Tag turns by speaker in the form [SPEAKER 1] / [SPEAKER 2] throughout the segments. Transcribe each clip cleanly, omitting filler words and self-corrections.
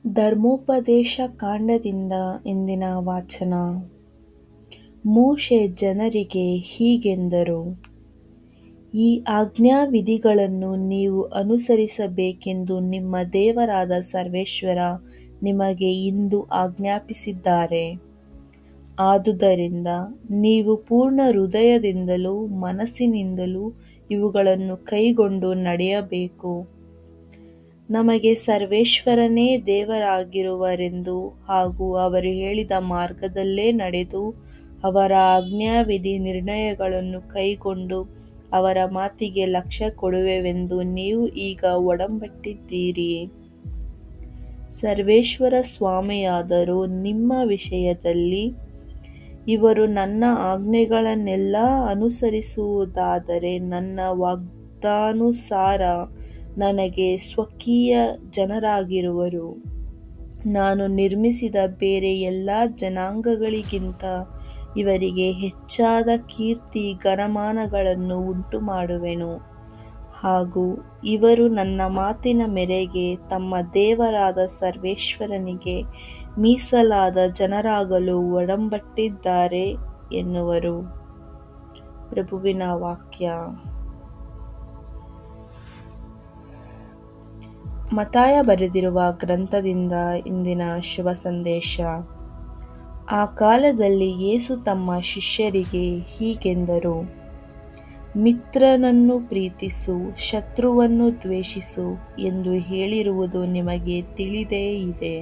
[SPEAKER 1] ಧರ್ಮೋಪದೇಶ ಕಾಂಡದಿಂದ ಇಂದಿನ ವಾಚನ. ಮೋಶೆ ಜನರಿಗೆ ಹೀಗೆಂದರು, ಈ ಆಜ್ಞಾವಿಧಿಗಳನ್ನು ನೀವು ಅನುಸರಿಸಬೇಕೆಂದು ನಿಮ್ಮ ದೇವರಾದ ಸರ್ವೇಶ್ವರ ನಿಮಗೆ ಇಂದು ಆಜ್ಞಾಪಿಸಿದ್ದಾರೆ. ಆದುದರಿಂದ ನೀವು ಪೂರ್ಣ ಹೃದಯದಿಂದಲೂ ಮನಸ್ಸಿನಿಂದಲೂ ಇವುಗಳನ್ನು ಕೈಗೊಂಡು ನಡೆಯಬೇಕು. ನಮಗೆ ಸರ್ವೇಶ್ವರನೇ ದೇವರಾಗಿರುವರೆಂದು ಹಾಗೂ ಅವರು ಹೇಳಿದ ಮಾರ್ಗದಲ್ಲೇ ನಡೆದು ಅವರ ಆಜ್ಞಾವಿಧಿ ನಿರ್ಣಯಗಳನ್ನು ಕೈಗೊಂಡು ಅವರ ಮಾತಿಗೆ ಲಕ್ಷ್ಯ ಕೊಡುವೆವೆಂದು ನೀವು ಈಗ ಒಡಂಬಟ್ಟಿದ್ದೀರಿ. ಸರ್ವೇಶ್ವರ ಸ್ವಾಮಿಯಾದರೂ ನಿಮ್ಮ ವಿಷಯದಲ್ಲಿ, ಇವರು ನನ್ನ ಆಜ್ಞೆಗಳನ್ನೆಲ್ಲ ಅನುಸರಿಸುವುದಾದರೆ ನನ್ನ ವಾಗ್ದಾನುಸಾರ ನನಗೆ ಸ್ವಕೀಯ ಜನರಾಗಿರುವರು. ನಾನು ನಿರ್ಮಿಸಿದ ಬೇರೆ ಎಲ್ಲ ಜನಾಂಗಗಳಿಗಿಂತ ಇವರಿಗೆ ಹೆಚ್ಚಾದ ಕೀರ್ತಿ ಘನಮಾನಗಳನ್ನು ಉಂಟುಮಾಡುವೆನು ಹಾಗೂ ಇವರು ನನ್ನ ಮಾತಿನ ಮೇರೆಗೆ ತಮ್ಮ ದೇವರಾದ ಸರ್ವೇಶ್ವರನಿಗೆ ಮೀಸಲಾದ ಜನರಾಗಲು ಒಡಂಬಟ್ಟಿದ್ದಾರೆ ಎನ್ನುವರು. ಪ್ರಭುವಿನ ವಾಕ್ಯ. ಮತ್ತಾಯ ಬರೆದಿರುವ ಗ್ರಂಥದಿಂದ ಇಂದಿನ ಶುಭ ಸಂದೇಶ. ಆ ಕಾಲದಲ್ಲಿ ಯೇಸು ತಮ್ಮ ಶಿಷ್ಯರಿಗೆ ಹೀಗೆಂದರು, ಮಿತ್ರನನ್ನು ಪ್ರೀತಿಸು, ಶತ್ರುವನ್ನು ದ್ವೇಷಿಸು ಎಂದು ಹೇಳಿರುವುದು ನಿಮಗೆ ತಿಳಿದೇ ಇದೆ.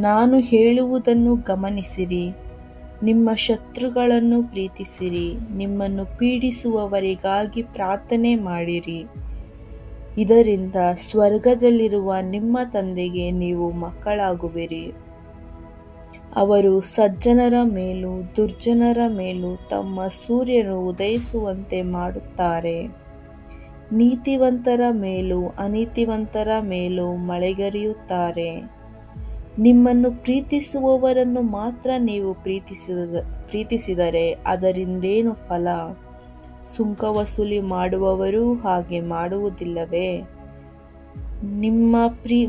[SPEAKER 1] ನಾನು ಹೇಳುವುದನ್ನು ಗಮನಿಸಿರಿ, ನಿಮ್ಮ ಶತ್ರುಗಳನ್ನು ಪ್ರೀತಿಸಿರಿ, ನಿಮ್ಮನ್ನು ಪೀಡಿಸುವವರಿಗಾಗಿ ಪ್ರಾರ್ಥನೆ ಮಾಡಿರಿ. ಇದರಿಂದ ಸ್ವರ್ಗದಲ್ಲಿರುವ ನಿಮ್ಮ ತಂದೆಗೆ ನೀವು ಮಕ್ಕಳಾಗುವಿರಿ. ಅವರು ಸಜ್ಜನರ ಮೇಲೂ ದುರ್ಜನರ ಮೇಲೂ ತಮ್ಮ ಸೂರ್ಯನು ಉದಯಿಸುವಂತೆ ಮಾಡುತ್ತಾರೆ. ನೀತಿವಂತರ ಮೇಲೂ ಅನೀತಿವಂತರ ಮೇಲೂ ಮಳೆಗರೆಯುತ್ತಾರೆ. ನಿಮ್ಮನ್ನು ಪ್ರೀತಿಸುವವರನ್ನು ಮಾತ್ರ ನೀವು ಪ್ರೀತಿಸಿದರೆ ಅದರಿಂದೇನು ಫಲ? ಸುಂಕ ವಸೂಲಿ ಮಾಡುವವರೂ ಹಾಗೆ ಮಾಡುವುದಿಲ್ಲವೇ? ನಿಮ್ಮ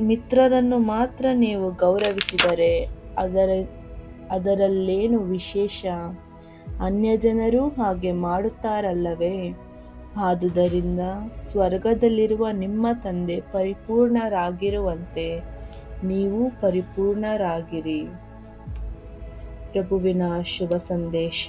[SPEAKER 1] ಮಿತ್ರರನ್ನು ಮಾತ್ರ ನೀವು ಗೌರವಿಸಿದರೆ ಅದರಲ್ಲೇನು ವಿಶೇಷ? ಅನ್ಯಜನರೂ ಹಾಗೆ ಮಾಡುತ್ತಾರಲ್ಲವೇ? ಆದುದರಿಂದ ಸ್ವರ್ಗದಲ್ಲಿರುವ ನಿಮ್ಮ ತಂದೆ ಪರಿಪೂರ್ಣರಾಗಿರುವಂತೆ ನೀವು ಪರಿಪೂರ್ಣರಾಗಿರಿ. ಪ್ರಭುವಿನ ಶುಭ ಸಂದೇಶ.